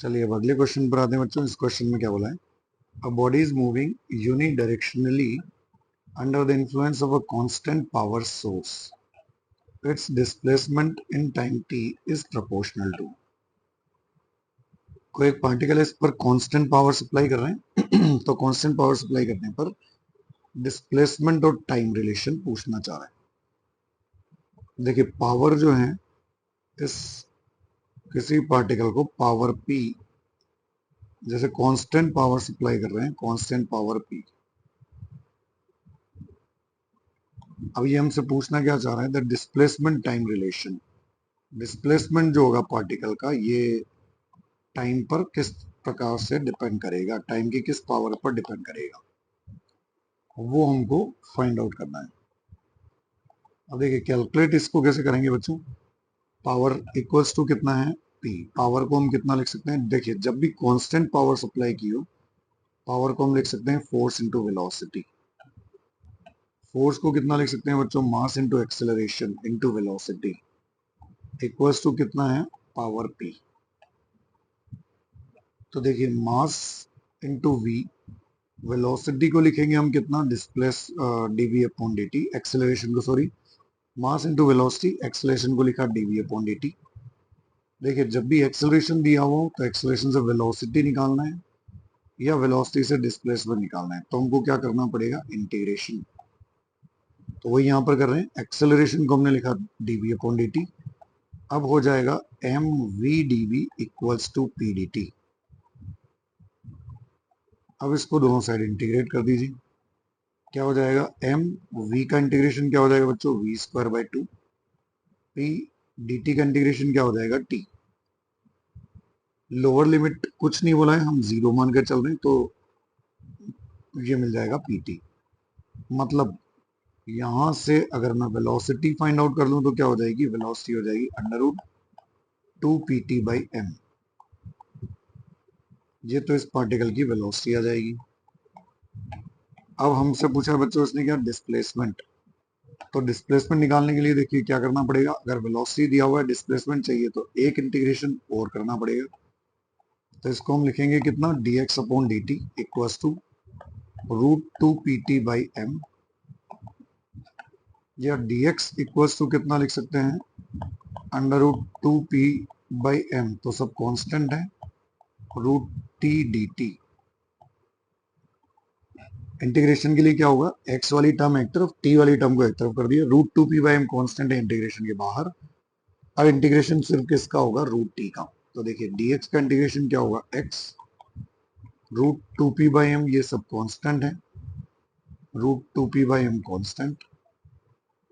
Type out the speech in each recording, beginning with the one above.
चलिए अब अगले क्वेश्चन पर आते हैं बच्चों। इस क्वेश्चन में क्या बोला है? A body is moving unidirectionally under the influence of a constant power source. Its displacement in time t is proportional to. कोई एक पार्टिकल है, इस पर कांस्टेंट पावर सप्लाई कर रहे हैं तो कांस्टेंट पावर सप्लाई करने पर डिस्प्लेसमेंट और टाइम रिलेशन पूछना चाह रहा है। देखिए पावर जो है, इस किसी पार्टिकल को पावर p, जैसे कांस्टेंट पावर सप्लाई कर रहे हैं, कांस्टेंट पावर p। अब ये हमसे पूछना क्या चाह रहा है? The displacement time relation. Displacement जो होगा पार्टिकल का, ये टाइम पर किस प्रकार से डिपेंड करेगा, टाइम की किस पावर पर डिपेंड करेगा, वो हमको फाइंड आउट करना है। अब देखिए कैलकुलेट इसको कैसे करेंगे बच्चों। पावर इक्वल्स टू कितना है? p। पावर को हम कितना लिख सकते हैं? देखिए जब भी कांस्टेंट पावर सप्लाई की हो, पावर को हम लिख सकते हैं फोर्स इंटू वेलोसिटी। फोर्स को कितना लिख सकते हैं बच्चों? Mass into acceleration into velocity equals to कितना है? Power p। तो देखिए मास इंटू v, वेलोसिटी को लिखेंगे हम कितना? Displace dv upon dt। Acceleration को, sorry, mass into velocity, acceleration को लिखा dv अपॉन dt। देखिए जब भी एक्सेलरेशन दिया हो तो एक्सेलरेशन से वेलोसिटी निकालना है या वेलोसिटी से डिस्प्लेसमेंट निकालना है, तो हमको क्या करना पड़ेगा? इंटीग्रेशन। तो वही यहाँ पर कर रहे हैं। एक्सेलरेशन को हमने लिखा dv अपॉन dt। अब हो जाएगा mv dv equals to p dt। अब इसको दोनों साइड इंटीग्रेट कर दीजिए। क्या हो जाएगा? एम वी का इंटीग्रेशन क्या हो जाएगा बच्चों? V square by two. P D T का इंटीग्रेशन क्या हो जाएगा? टी। लोअर लिमिट कुछ नहीं बोला है, हम जीरो मानकर चल रहे हैं, तो ये मिल जाएगा पी टी। मतलब यहां से अगर मैं वेलोसिटी फाइंड आउट कर लूं तो क्या हो जाएगी? वेलोसिटी हो जाएगी under root two P T by M. ये तो इस पार्टिकल की वेलोसिटी आ जाएगी। अब हमसे पूछा बच्चों इसने क्या? डिस्प्लेसमेंट। तो डिस्प्लेसमेंट निकालने के लिए देखिए क्या करना पड़ेगा। अगर वेलोसिटी दिया हुआ है, डिस्प्लेसमेंट चाहिए, तो एक इंटीग्रेशन और करना पड़ेगा। तो इसको हम लिखेंगे कितना? dx upon dt equals to root two P T by M. या dx इक्वल्स टू कितना लिख सकते हैं? Under root two P by M, तो सब कांस्टेंट है, root T D T. Integration के लिए क्या होगा? x वाली टर्म एक तरफ, t वाली टर्म को एक तरफ कर दिया। Root two P by M constant है इंटीग्रेशन के बाहर। अब इंटीग्रेशन सिर्फ किसका होगा? रूट टी का। तो देखिए dx का इंटीग्रेशन क्या होगा? x root two P by M, ये सब कांस्टेंट है, root two P by M constant.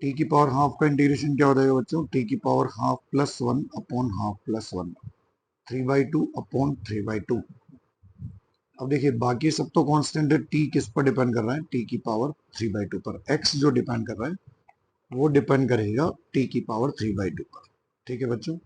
T की पावर हाफ का इंटीग्रेशन क्या हो जाएगा बच्चों? टी की power half plus one upon half plus one, three by two upon three by two. अब देखिए बाकी सब तो कांस्टेंट है, टी किस पर डिपेंड कर रहा है? टी की पावर थ्री बाई टू पर। एक्स जो डिपेंड कर रहा है वो डिपेंड करेगा टी की पावर थ्री बाई टू पर। ठीक है बच्चों।